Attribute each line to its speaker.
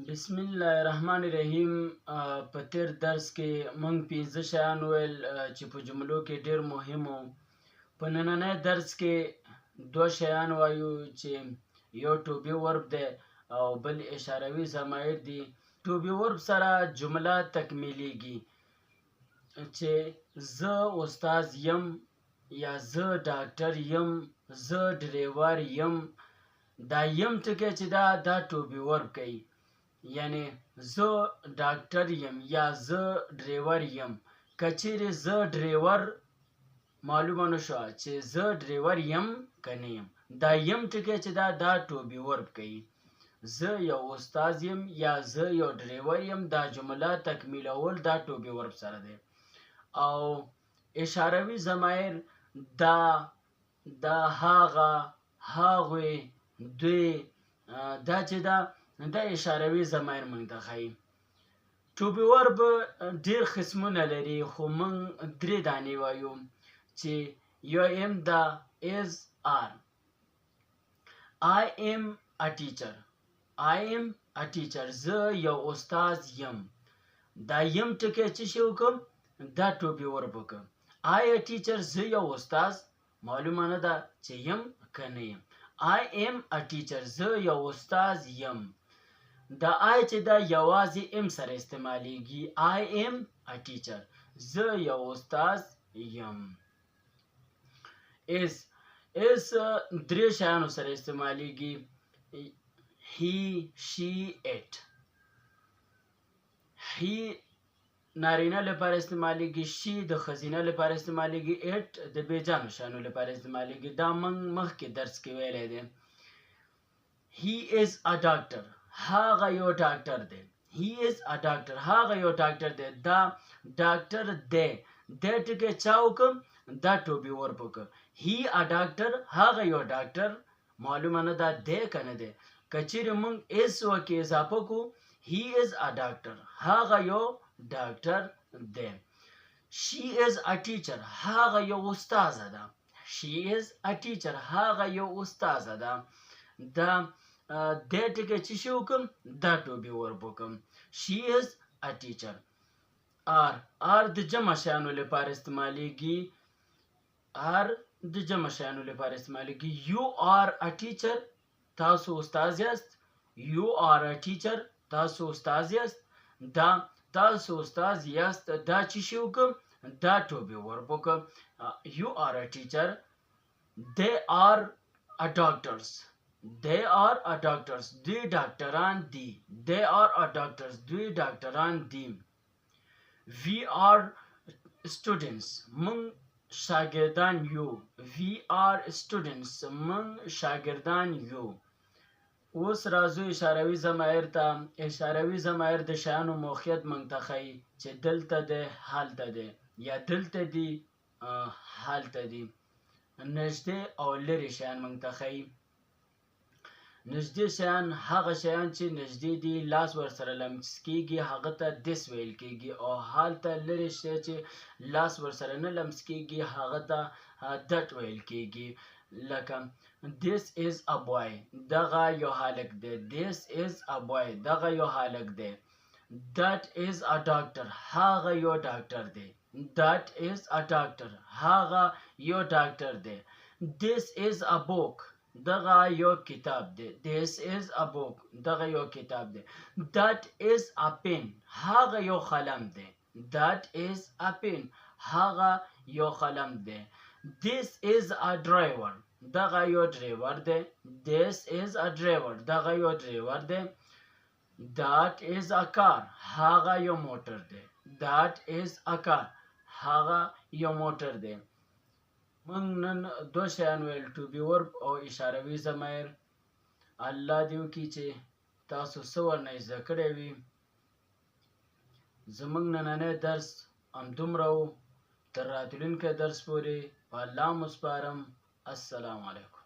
Speaker 1: بسم الله الرحمن الرحیم. په تیر درس کې مونږ 15 شیان ویل چې په جملو کې ډیر مهم وو. په نننی درس کې 2 شیان وایو چې یو ټو بی ورب دی او بل اشاروي ضمایر دي. ټو بی ورب سره جمله تکمیلیږي چې زه استاد یم یا زه ډاکټر یم، زه ډریور یم. دا یم ټکی چې دا ټو بی ورب کوي، یعنی زه ډاکټر یم یا زه ډریور یم. که چیرې زه ډریور معلومه نه شوه چې زه ډریور یم که نه یم، دا یم ټکی چې دا ټو بی ورب کوي. زه یو استاد یم یا زه یو ډریور یم، دا جمله تکمیلول دا ټو بی ورب سره دی. او اشاروي ضمایر دا هغه، هغوی، دوی، دا چې دا اشاروي ضمایر موږ ته ښایي. ټو بی ورب ډیر قسمونه لري، خو موږ 3 دانې وایو چې یو ام دا is are. I am a teacher. I am a teacher. زه یو استاد یم. دا یم ټکی چې شی وکړم دا ټو بی ورب وکړم. I a teacher، زه یو استاد، معلومه نه ده چې یم که نه یم. I am a teacher، زه یو استاد یم. دا آی چې دا یوازې ام سره استعمالیږي. I am a teacher، زه یو استاد یم. is 3 شیانو سره استعمالیږي. he، she، it. he نارینه لپاره استعمالیږي، she د ښځینه لپاره استعمالیږي، it د بیجانو شیانو لپاره استعمالیږي. دا موږ مخکې درس کې ویلی دی. he is a doctor، هغه یو ډاکټر دی. he is a doctor، هغه یو ډاکټر دی. دا ډاکټر دی، دی ټکی چا وکړم دا ټو بی ورب وکړه. he a doctor، هغه یو ډاکټر، معلومه نه ده دی که نه دی. که چیرې موږ اس وکې اضافه کړو he is a doctor، هغه یو ډاکټر دی. she is a teacher، هغه یو استاذه ده. she is a teacher، هغه یو استاذه ده. دا دی ټکی چې شی وکړم دا ټو بی ورب وکړم. she is a teacher. are د جمع شیانو لپاره استعمالیږي. are د جمع شیانو لپاره استعمالیږي. you are a teacher، تاسو استاد یاست. you are a teacher، تاسو استاد یاست. دا تاسو استاد یاست، دا چې شی وکړم دا ټو بی ورب وکړم. you are a teacher. they are a doctors، they are a doctors، دوی ډاکټران دي. they are a doctors، دوی ډاکټران دي. we are students، موږ شاګردان یو. we are students، موږ شاګردان یو. اوس راځو اشاروي ضمایر ته. اشاروي ضمایر د شیانو موقعیت موږ ته ښایي چې دلته دی، هلته دی، یا دلته دي، هلته دي. نږدې او لرې شیان موږ ته ښایي. نږدې شیان هغه شیان چې نږدې دي، لاس ورسره لمس کیږي، هغه ته this ویل کیږي. او هلته لرې شی چې لاس ورسره نه لمس کیږي هغه ته that ویل کیږي. لکه this is a boy، دغه یو هلک دی. this is a boy، دغه یو هلک دی. that is a doctor، هغه یو ډاکټر دی. that is a doctor، هغه یو ډاکټر دی. this is a book، دغه یو کتاب دی. this is a book، دغه یو کتاب دی. that is a pen، هغه یو قلم دی. that is a pen، هغه یو قلم دی. this is a driver، دغه یو ډریور دی. this is a driver، دغه یو ډریور دی. that is a car، هغه یو موټر دی. that is a car، هغه یو موټر دی. موږ نن 2 شیان ویل، ټو بی ورب او اشاروي ضمایر. الله دې وکړي چې تاسو څه ورنه زده کړی وي. زموږ نننی درس همدومره و. تر راتلونکي درس پورې په الله مو سپارم. السلام علیکم.